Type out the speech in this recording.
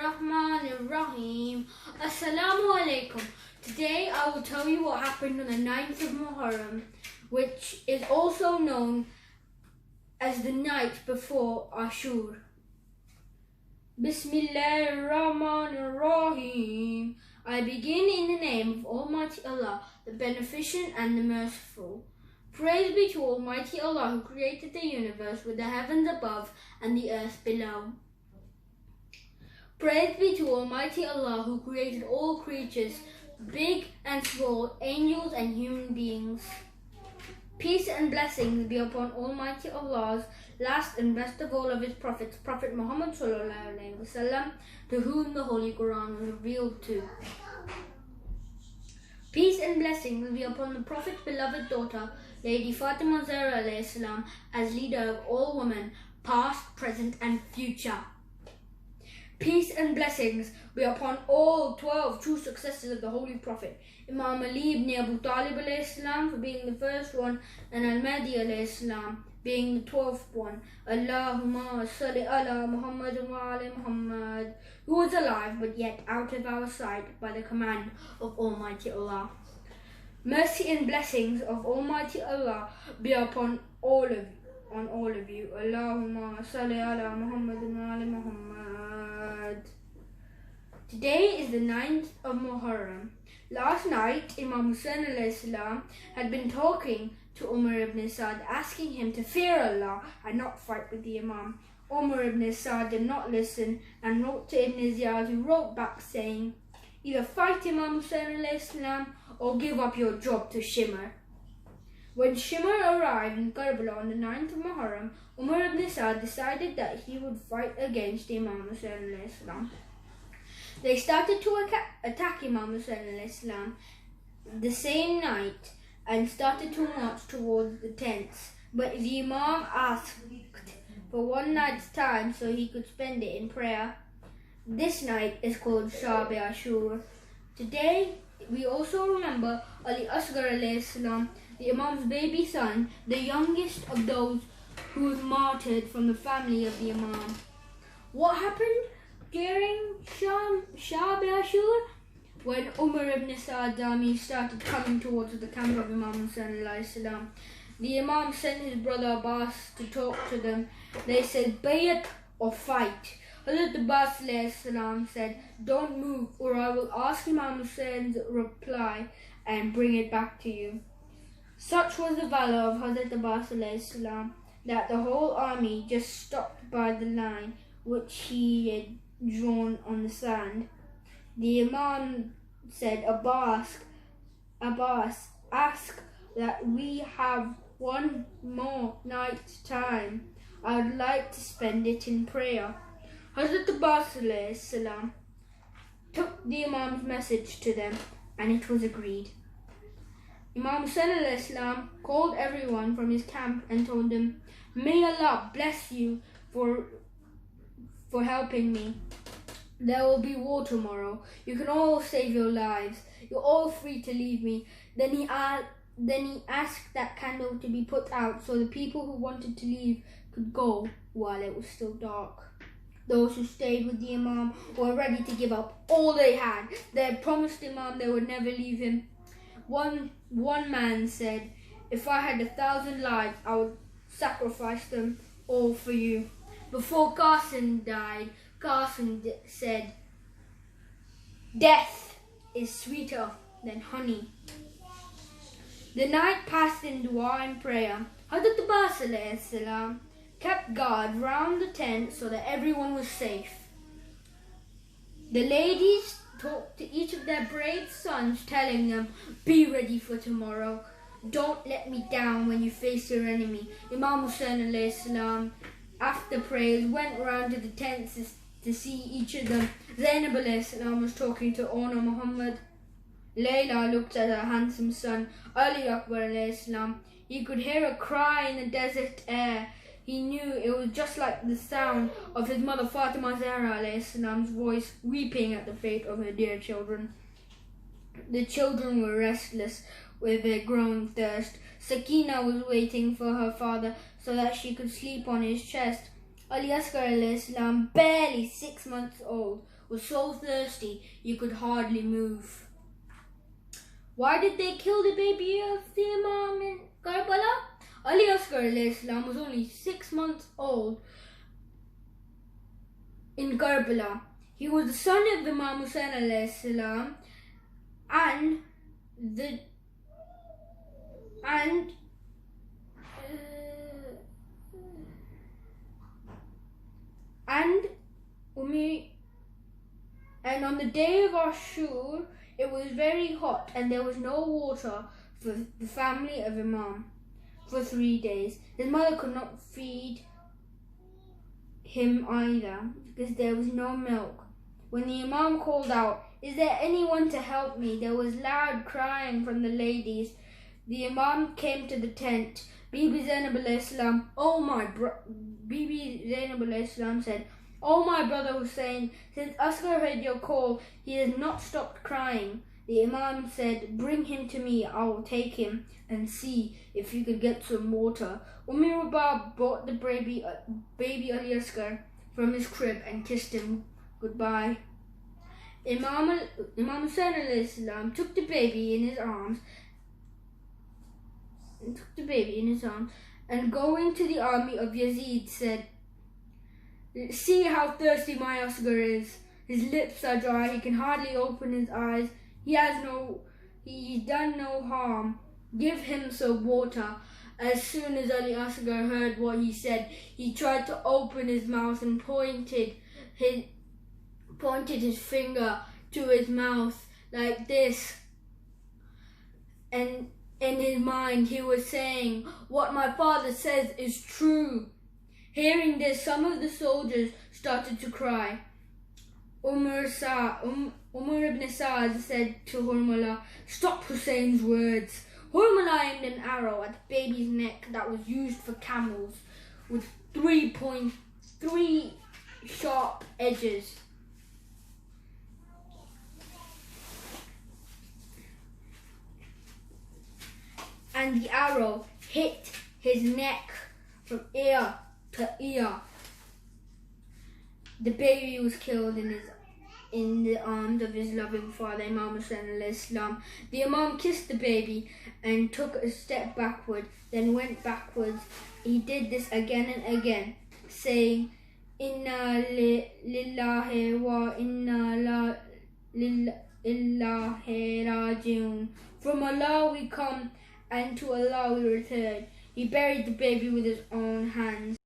Bismillahirrahmanirrahim. Assalamu alaikum. Today I will tell you what happened on the 9th of Muhurrum, which is also known as the night before Ashur. Bismillahirrahmanirrahim. I begin in the name of Almighty Allah, the Beneficent and the Merciful. Praise be to Almighty Allah who created the universe with the heavens above and the earth below. Praise be to Almighty Allah who created all creatures, big and small, angels and human beings. Peace and blessings be upon Almighty Allah's last and best of all of his prophets, Prophet Muhammad ﷺ, to whom the Holy Quran was revealed to. Peace and blessings be upon the Prophet's beloved daughter, Lady Fatima Zahra ﷺ, as leader of all women, past, present and future. Peace and blessings be upon all 12 true successors of the Holy Prophet, Imam Ali ibn Abu Talib ﷺ for being the first one, and Al-Mahdi ﷺ being the 12th one. Allahumma salli ala Muhammad wa ala Muhammad, who was alive but yet out of our sight by the command of Almighty Allah. Mercy and blessings of Almighty Allah be upon all of you. Allahumma salli ala Muhammad wa ala Muhammad. Today is the 9th of Muhurrum. Last night, Imam Hussain ﷺ had been talking to Umar ibn Sa'd, asking him to fear Allah and not fight with the Imam. Umar ibn Sa'd did not listen and wrote to Ibn Ziyad, who wrote back saying, either fight Imam Hussain ﷺ or give up your job to Shimr. When Shimr arrived in Kerbala on the 9th of Muhurrum, Umar ibn Sa'd decided that he would fight against Imam Hussain ﷺ. They started to attack Imam Hussain ﷺ the same night and started to march towards the tents. But the Imam asked for one night's time so he could spend it in prayer. This night is called Shab Ashur. Today we also remember Ali Asghar ﷺ, the Imam's baby son, the youngest of those who was martyred from the family of the Imam. What happened during Shab Ashur? When Umar ibn Sa'd's army started coming towards the camp of Imam Hussain ﷺ, the Imam sent his brother Abbas to talk to them. They said, bayat or fight. Hazrat Abbas ﷺ said, don't move or I will ask Imam Hussein's reply and bring it back to you. Such was the valor of Hazrat Abbas ﷺ that the whole army just stopped by the line which he had drawn on the sand. The Imam said, Abbas, ask that we have one more night's time. I would like to spend it in prayer. Hazrat Abbas ﷺ took the Imam's message to them and it was agreed. Imam Hussain ﷺ called everyone from his camp and told them, may Allah bless you for helping me. There will be war tomorrow. You can all save your lives. You're all free to leave me. Then he asked that candle to be put out so the people who wanted to leave could go while it was still dark. Those who stayed with the Imam were ready to give up all they had. They had promised Imam they would never leave him. One man said, if I had 1,000 lives, I would sacrifice them all for you. Before Qasim died, Qasim said, death is sweeter than honey. The night passed in dua and prayer. Hazrat Abbas ﷺ kept guard round the tent so that everyone was safe. The ladies talked to each of their brave sons, telling them, be ready for tomorrow. Don't let me down when you face your enemy. Imam Hussain ﷺ, after prayers, went round to the tents to see each of them. Zainab ﷺ was talking to Ona Muhammad. Layla looked at her handsome son, Ali Akbar ﷺ. He could hear a cry in the desert air. He knew it was just like the sound of his mother Fatima Zahra ﷺ's voice weeping at the fate of her dear children. The children were restless with their growing thirst. Sakina was waiting for her father so that she could sleep on his chest. Ali Asghar alayhi salam, barely 6 months old, was so thirsty he could hardly move. Why did they kill the baby of the Imam in Kerbala? Ali Asghar alayhi salam was only 6 months old in Kerbala. He was the son of Imam Hussain alayhi salam and on the day of Ashur, it was very hot and there was no water for the family of Imam for 3 days. His mother could not feed him either because there was no milk. When the Imam called out, "Is there anyone to help me?" there was loud crying from the ladies. The Imam came to the tent. Bibi Zainab alayhi salam, Bibi Zainab alayhi salam said, "Oh my brother Hussain, since Asghar heard your call, he has not stopped crying." The Imam said, "Bring him to me, I will take him and see if you could get some water." Rabab brought the baby Ali Asghar from his crib and kissed him goodbye. Imam Hussain alayhi salam took the baby in his arms and going to the army of Yazid said, "See how thirsty my Asghar is. His lips are dry, he can hardly open his eyes. He's done no harm. Give him some water." As soon as Ali Asghar heard what he said, he tried to open his mouth and pointed his finger to his mouth like this. And in his mind he was saying, "What my father says is true." Hearing this, some of the soldiers started to cry. Umar ibn Sa'd said to Hurmala, "Stop Hussein's words." Hurmala aimed an arrow at the baby's neck that was used for camels with 3 sharp edges. And the arrow hit his neck from ear to ear. The baby was killed in the arms of his loving father, Imam Hussain alayhi salam. The Imam kissed the baby and took a step backward, then went backwards. He did this again and again, saying, "Inna lillahi wa inna lillahi rajiun." From Allah we come and to Allah we return. He buried the baby with his own hands.